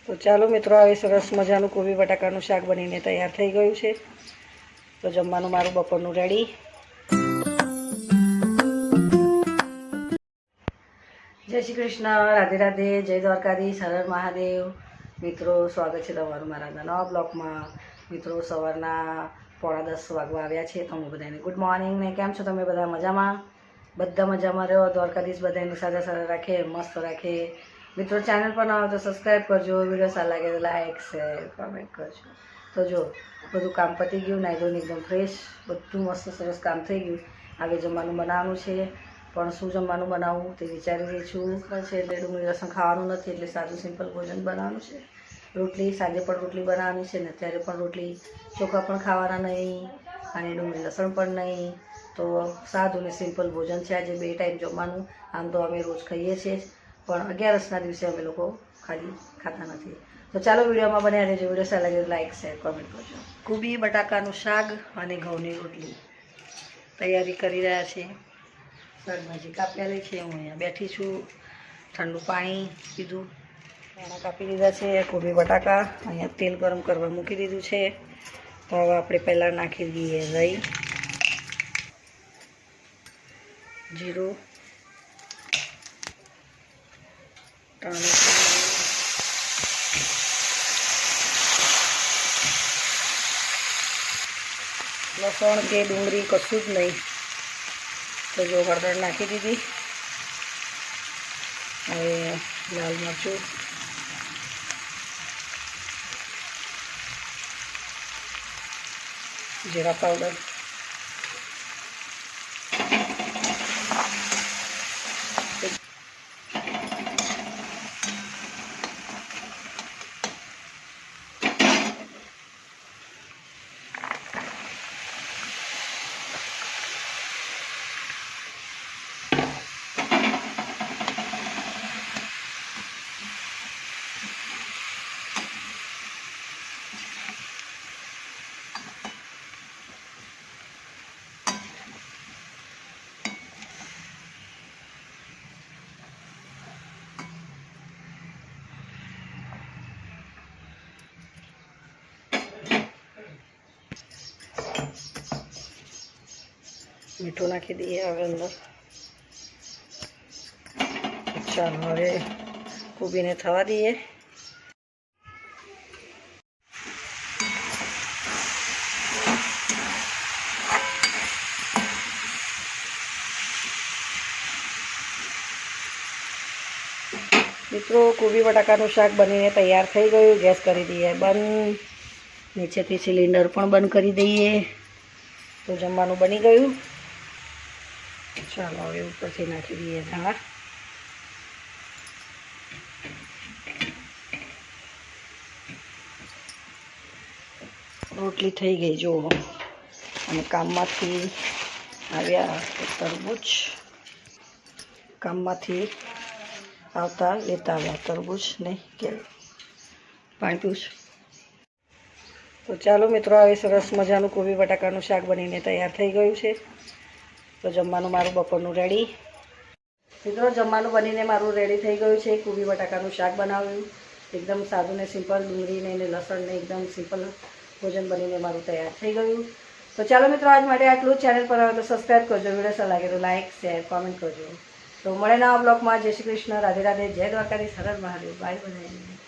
તો ચાલો મિત્રો, આવી સરસ મજાનું કોબી બટાકાનું શાક બનીને તૈયાર થઈ ગયું છે. તો જમવાનું મારું બપોરનું રેડી. જય શ્રી કૃષ્ણ, રાધે રાધે, જય દ્વારકાધીશ, હર હર મહાદેવ. મિત્રો, સ્વાગત છે તમારું મારા નવા બ્લોગમાં. મિત્રો, સવારના 9:45 વાગવા આવ્યા છે. તમે બધાને ગુડ મોર્નિંગ ને કેમ છો તમે બધા? મજામાં? બધા મજામાં રહ્યો. દ્વારકાધીશ બધાને સારા સારા રાખે, મસ્ત રાખે. મિત્રો, ચેનલ પર ના હોય તો સબસ્ક્રાઈબ કરજો. વિડીયો સારા લાગે તો લાઈક શેર કમેન્ટ કરજો. તો જો બધું કામ પતી ગયું, નાઈ ધોઈને એકદમ ફ્રેશ, બધું મસ્ત સરસ કામ થઈ ગયું. આગળ જમવાનું બનાવવાનું છે, પણ શું જમવાનું બનાવવું તે વિચારી રહી છું. છે એટલે ડુંગળી લસણ ખાવાનું નથી, એટલે સાદું સિમ્પલ ભોજન બનાવવાનું છે. રોટલી સાંજે પણ રોટલી બનાવવાની છે ને અત્યારે પણ રોટલી, ચોખા પણ ખાવાના નહીં અને ડુંગળી લસણ પણ નહીં. તો સાદું ને સિમ્પલ ભોજન છે આજે. 2 ટાઈમ જમવાનું. આમ તો અમે રોજ ખાઈએ છીએ, પણ 11ના દિવસે અમે લોકો ખાલી ખાતા નથી. તો ચાલો વિડીયોમાં બન્યા રહેજો. વિડીયો સારા લાગે તો લાઈક શેર કમેન્ટ કરજો. કોબી બટાકાનું શાક અને ઘઉંની રોટલી તૈયારી કરી રહ્યા છે. શાકભાજી કાપેલી છે. હું અહીંયા બેઠી છું, ઠંડુ પાણી પીધું, ધાણા કાપી દીધા છે. કોબી બટાકા અહીંયા તેલ ગરમ કરવા મૂકી દીધું છે. તો હવે આપણે પહેલાં નાખી દઈએ રાઈ, જીરું, ટામેટું, લસણ કે ડુંગળી કશું જ નહીં. તો જો હળદર નાખી દીધી. હવે લાલ મરચું, જીરા પાવડર, મીઠું નાખી દઈએ હવે અંદર. ચાલો હવે કોબીને થવા દઈએ. મિત્રો, કોબી બટાકાનું શાક બનીને તૈયાર થઈ ગયું. ગેસ કરી દઈએ બંધ. નીચેથી સિલિન્ડર પણ બંધ કરી દઈએ. તો જમવાનું બની ગયું. ચાલો હવે ઉપરથી નાખી દઈએ ધાણા. રોટલી થઈ ગઈ જુઓ. અને કામમાંથી આવ્યા તરબૂચ, કામમાંથી આવતા લેતા આવ્યા તરબૂચ ને કેળું. પાણી પીવું છું. તો ચાલો મિત્રો, આવી સરસ મજાનું કોબી બટાકાનું શાક બનીને તૈયાર થઈ ગયું છે. તો જમવાનું મારું બપોરનું રેડી. મિત્રો, જમવાનું બનીને મારું રેડી થઈ ગયું છે. કોબી બટાકાનું શાક બનાવ્યું, એકદમ સાદું ને સિમ્પલ. ડુંગળીને ને લસણ ને એકદમ સિમ્પલ ભોજન બનીને મારું તૈયાર થઈ ગયું. તો ચાલો મિત્રો, આજ માટે આટલું. ચેનલ પર આવે તો સબસ્ક્રાઈબ કરજો. વિડીયો સારા લાગે તો લાઈક શેર કોમેન્ટ કરજો. તો મળે નવા બ્લોગમાં. જય શ્રી કૃષ્ણ, રાધે રાધે, જય દ્વારકાધીશ, હર હર મહાદેવ. Bye by.